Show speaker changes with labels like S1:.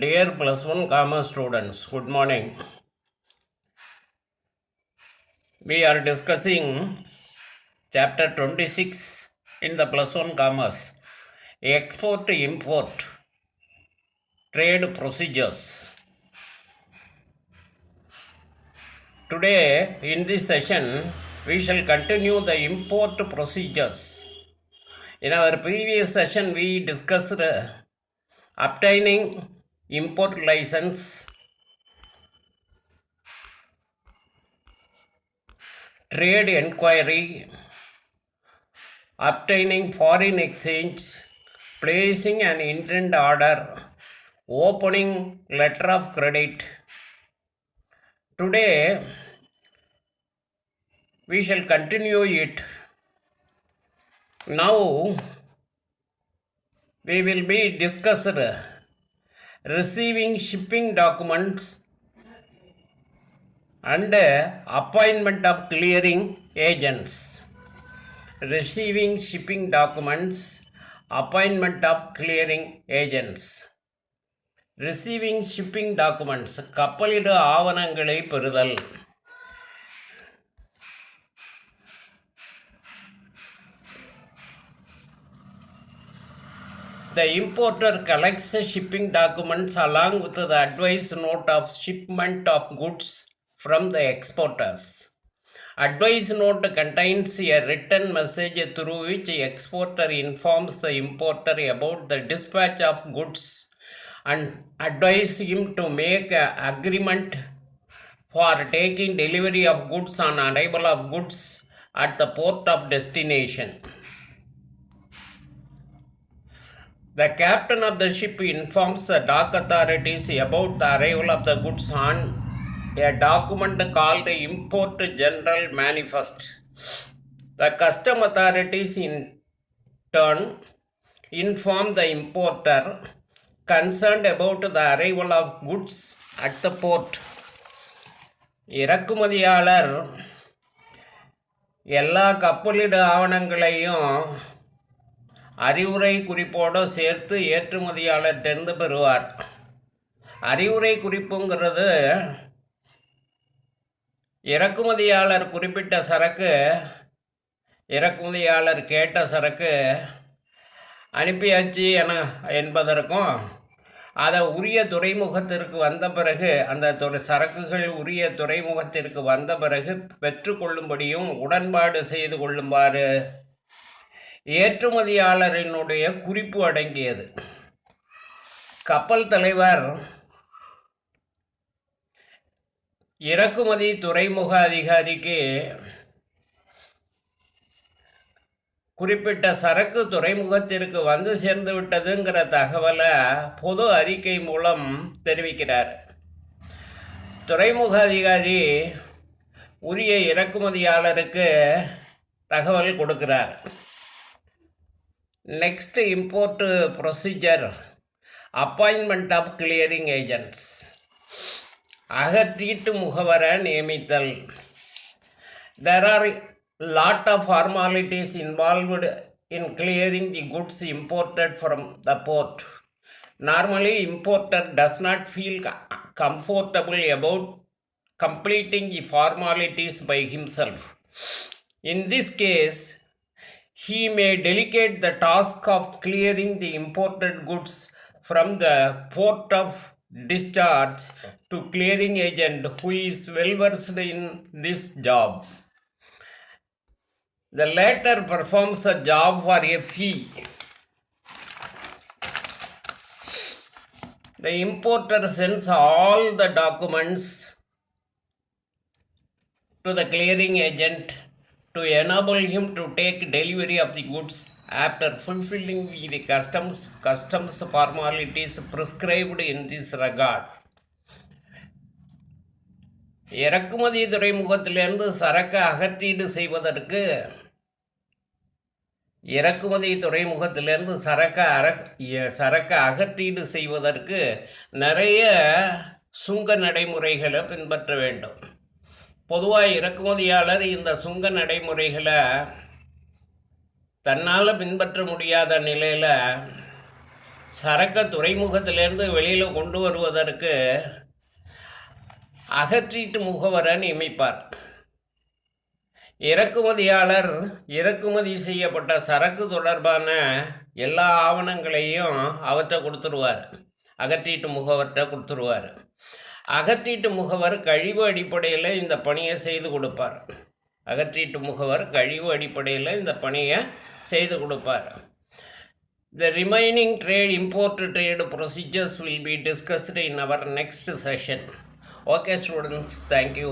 S1: Dear plus one commerce students, good morning. We are discussing chapter 26 in the plus one commerce, export import trade procedures. Today in this session we shall continue the import procedures. In our previous session we discussed obtaining import license, trade enquiry, obtaining foreign exchange, placing an intent order, opening letter of credit. Today we shall continue it. Now we will be discussed receiving shipping documents and appointment of clearing agents. Receiving shipping documents, appointment of clearing agents. Receiving shipping documents, கப்பலிடு ஆவணங்களை பெறுதல். The importer collects shipping documents along with the advice note of shipment of goods from the exporters. Advice note contains a written message through which the exporter informs the importer about the dispatch of goods and advise him to make an agreement for taking delivery of goods on arrival of goods at the port of destination. The captain of the ship informs the dock authorities about the arrival of the goods on a document called Import General Manifest. The custom authorities in turn inform the importer concerned about the arrival of goods at the port. இறக்குமதியாளர் எல்லா கப்பலிடு ஆவணங்களையும் அறிவுரை குறிப்போடு சேர்த்து ஏற்றுமதியாளர்கிட்டருந்து பெறுவார். அறிவுரை குறிப்புங்கிறது இறக்குமதியாளர் குறிப்பிட்ட சரக்கு, இறக்குமதியாளர் கேட்ட சரக்கு அனுப்பியாச்சு என்பதற்கும், அதை உரிய துறைமுகத்திற்கு வந்த பிறகு அந்த சரக்குகள் உரிய துறைமுகத்திற்கு வந்த பிறகு பெற்றுக்கொள்ளும்படியும் உடன்பாடு செய்து கொள்ளுமாறு ஏற்றுமதியாளரினுடைய குறிப்பு அடங்கியது. கப்பல் தலைவர் இறக்குமதி துறைமுக அதிகாரிக்கு குறிப்பிட்ட சரக்கு துறைமுகத்திற்கு வந்து சேர்ந்து விட்டதுங்கிற தகவலை பொது அறிக்கை மூலம் தெரிவிக்கிறார். துறைமுக அதிகாரி உரிய இறக்குமதியாளருக்கு தகவல் கொடுக்கிறார். Next import procedure, appointment of clearing agents. அகற்றீட்டு முகவரை நியமித்தல். There are lot of formalities involved in clearing the goods imported from the port. Normally, importer does not feel comfortable about completing the formalities by himself. In this case, he may delegate the task of clearing the imported goods from the port of discharge to clearing agent who is well versed in this job. The latter performs a job for a fee. The importer sends all the documents to the clearing agent to enable him to take delivery of the goods after fulfilling the customs formalities prescribed in this regard. இறக்குமதி துறைமுகத்திலிருந்து சரக்கு அகற்றீடு செய்வதற்கு, இறக்குமதி துறைமுகத்திலிருந்து சரக்கு அகற்றீடு செய்வதற்கு நிறைய சுங்க நடைமுறைகளை பின்பற்ற வேண்டும். பொதுவாக இறக்குமதியாளர் இந்த சுங்க நடைமுறைகளை தன்னால் பின்பற்ற முடியாத நிலையில் சரக்கை துறைமுகத்திலேருந்து வெளியில் கொண்டு வருவதற்கு அகற்றீட்டு முகவரை நியமிப்பார். இறக்குமதியாளர் இறக்குமதி செய்யப்பட்ட சரக்கு தொடர்பான எல்லா ஆவணங்களையும் அவர்கிட்ட கொடுத்துருவார், அகற்றீட்டு முகவர்கிட்ட கொடுத்துருவார். அகற்றீட்டு முகவர் கழிவு அடிப்படையில் இந்த பணியை செய்து கொடுப்பார். அகற்றீட்டு முகவர் கழிவு அடிப்படையில் இந்த பணியை செய்து கொடுப்பார். The remaining trade import trade procedures will be discussed in our next session. Okay students, thank you.